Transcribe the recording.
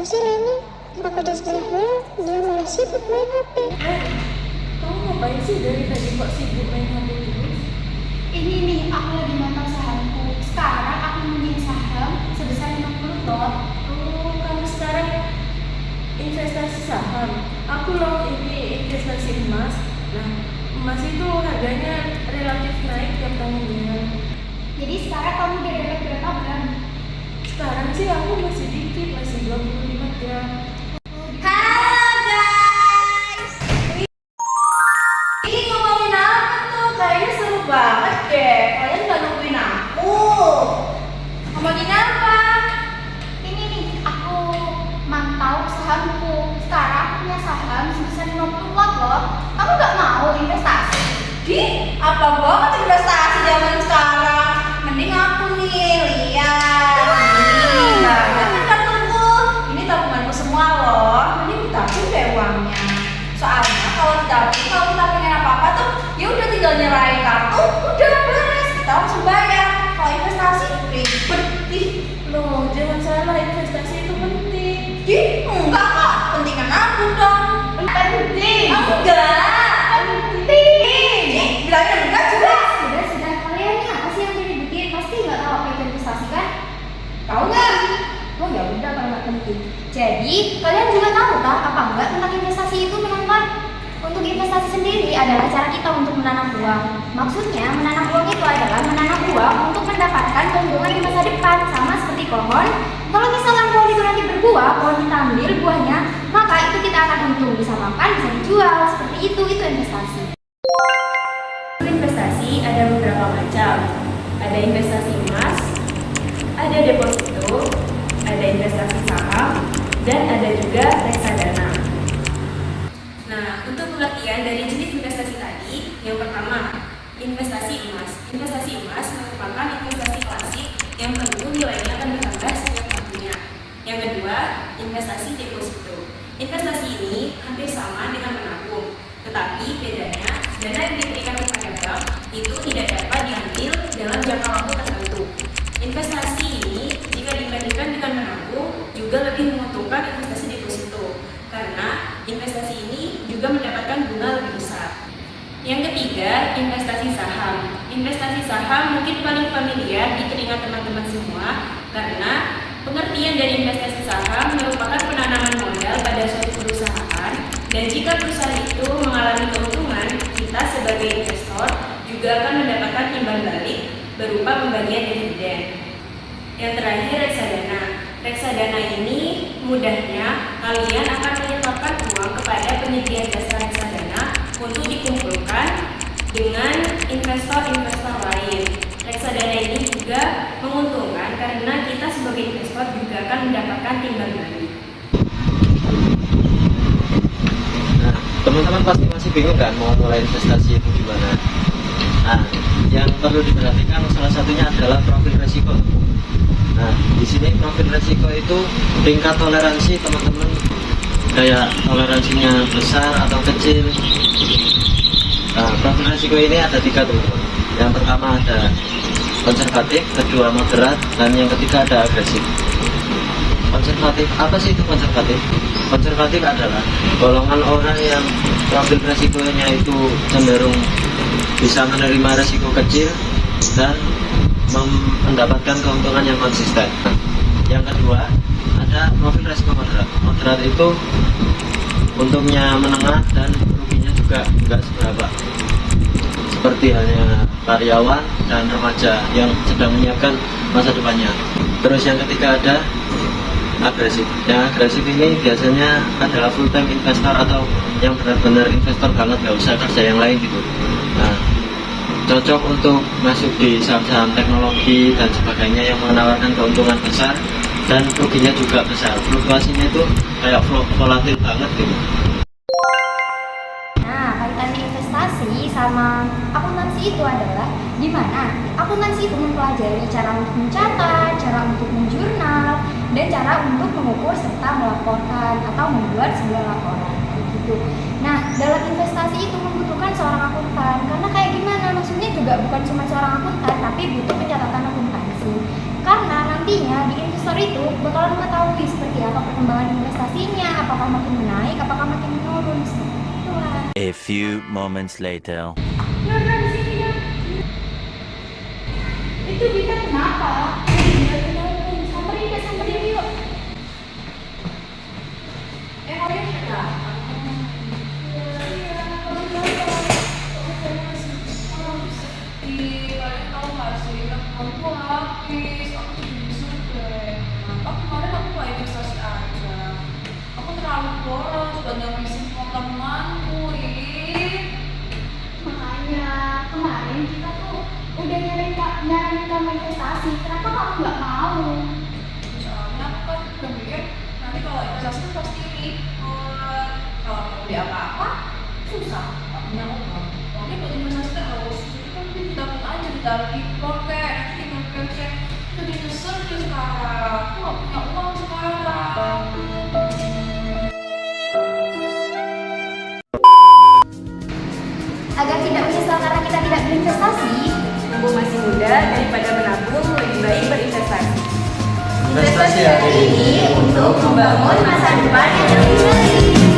sih Leni? Aku udah sebelah dia malah sibuk main HP. Kamu ngapain sih dari tadi kok sibuk main HP terus? Ini nih, aku lagi mantau sahamku. Sekarang aku punya saham sebesar 50 lot. Oh, kamu sekarang investasi saham. Aku loh ini investasi emas. Nah, emas itu harganya relatif naik tiap tahunnya. Jadi sekarang kamu udah dapat berapa gram? Sekarang sih aku masih dikit, masih 25 gram. Halo guys. Ini ngomongin apa tuh? Kayaknya seru banget deh. Kalian gak nungguin aku. Ngomongin apa? Ini nih, aku mantau sahamku. Sekarang aku punya saham sebesar 50 lot loh. Kamu gak mau investasi? Apa banget investasi zaman sekarang? Mending aku nih, lihat. Ini banget kan kartuku. Ini tabunganku semua loh. Mending ditabung deh uangnya. Soalnya kalau ditabung, kalau kita pengen apa-apa tuh, ya udah tinggal nyerahin kartu, udah beres. Kita langsung bayar. Kalau investasi ribet. Loh, jangan salah, investasi itu penting. Enggak kok. Pentingan aku dong. Penting. Enggak. Penting. Bilangnya enggak jelas. Sudah, kalian nih apa sih yang diributin? Pasti nggak tahu apa itu investasi kan? Tahu nggak? Oh ya udah kalau nggak penting. Jadi kalian juga tahu tak apa enggak tentang investasi itu teman-teman? Untuk investasi sendiri adalah cara kita untuk menanam uang. Maksudnya menanam uang itu adalah menanam uang untuk mendapatkan keuntungan di masa depan, sama seperti pohon. Kalau misalkan pohon itu nanti berbuah, pohon kita ambil buahnya, maka itu kita akan untung, bisa makan, bisa dijual. Seperti itu investasi. Investasi ada beberapa macam. Ada investasi emas, ada deposito, ada investasi saham, dan ada juga reksadana. Nah, untuk pengertian dari jenis investasi tadi, yang pertama, investasi emas. Investasi emas merupakan investasi klasik yang tentu nilainya akan bertambah setiap tahunnya. Yang kedua, investasi deposito. Investasi ini hampir sama dengan menabung, tetapi bedanya dana yang diberikan kepada bank itu tidak dapat diambil dalam jangka waktu tertentu. Investasi ini jika dibandingkan dengan menabung juga lebih menguntungkan investasi deposito karena investasi ini juga mendapatkan bunga lebih besar. Yang ketiga, investasi saham. Investasi saham mungkin paling familiar di telinga teman-teman semua karena pengertian dari investasi saham merupakan penanaman modal pada suatu perusahaan, dan jika perusahaan itu mengalami keuntungan, kita sebagai investor juga akan mendapatkan timbal balik berupa pembagian dividen. Yang terakhir, reksadana. Reksadana ini mudahnya kalian akan menyetorkan uang kepada penyedia jasa reksadana untuk dikumpulkan dengan investor-investor lain. Reksadana ini juga menguntungkan karena kita sebagai investor juga akan mendapatkan timbal balik. Nah, teman-teman pasti masih bingung kan mau mulai investasi itu gimana? Nah, yang perlu diperhatikan salah satunya adalah profil resiko. Nah, di sini profil resiko itu tingkat toleransi teman-teman, kayak toleransinya besar atau kecil. Nah, profil resiko ini ada 3 teman-teman. Yang pertama ada konservatif, kedua moderat, dan yang ketiga ada agresif. Konservatif, apa sih itu konservatif? Konservatif adalah golongan orang yang profil resikonya itu cenderung bisa menerima resiko kecil dan mendapatkan keuntungan yang konsisten. Yang kedua ada profil resiko moderat. Moderat itu untungnya menengah dan ruginya juga enggak seberapa, seperti hanya karyawan dan remaja yang sedang menyiapkan masa depannya. Terus yang ketiga ada agresif. Yang agresif ini biasanya adalah full time investor atau yang benar-benar investor banget, gak usah kerja yang lain gitu. Nah, cocok untuk masuk di saham-saham teknologi dan sebagainya yang menawarkan keuntungan besar dan ruginya juga besar. Fluktuasinya itu kayak volatil banget gitu. Nah, kaitan investasi sama akuntansi itu adalah di mana akuntansi itu mempelajari cara untuk mencatat, cara untuk menjurnal, dan cara untuk mengukur serta melaporkan atau membuat sebuah laporan gitu. Nah, dalam investasi itu membutuhkan seorang akuntan karena kayak gimana? Maksudnya juga bukan cuma seorang akuntan, tapi butuh pencatatan akuntansi. Karena nantinya di investor itu bakalan mengetahui seperti apa perkembangan investasinya, apakah makin menaik, apakah makin menurun. Itulah. A few moments later. Itu Dita kenapa? Samperin yuk. Kalian kenapa? Kalian tahu nggak sih, aku habis, aku jadi nyesel deh. Kenapa kemarin aku nggak investasi aja? Aku terlalu boros buat ngabisin uang tabunganku, Makanya kemarin kita tuh udah nyaranin kamu investasi. Kenapa kamu nggak mau? Soalnya aku kan udah mikir nanti kalau investasi tuh pasti ribet. Kalau mau beli apa-apa susah, nggak punya uang. Uangnya buat investasi terus. Jadi kan lebih ditabung aja, ditaruh di bank kayak tinggal kecek. Jadi nyesel deh sekarang. Aku nggak punya uang sekarang. Agar tidak menyesal karena kita tidak berinvestasi, Mumpung masih muda, daripada menabung, lebih baik berinvestasi. Investasi hari ini untuk membangun masa depan yang lebih baik.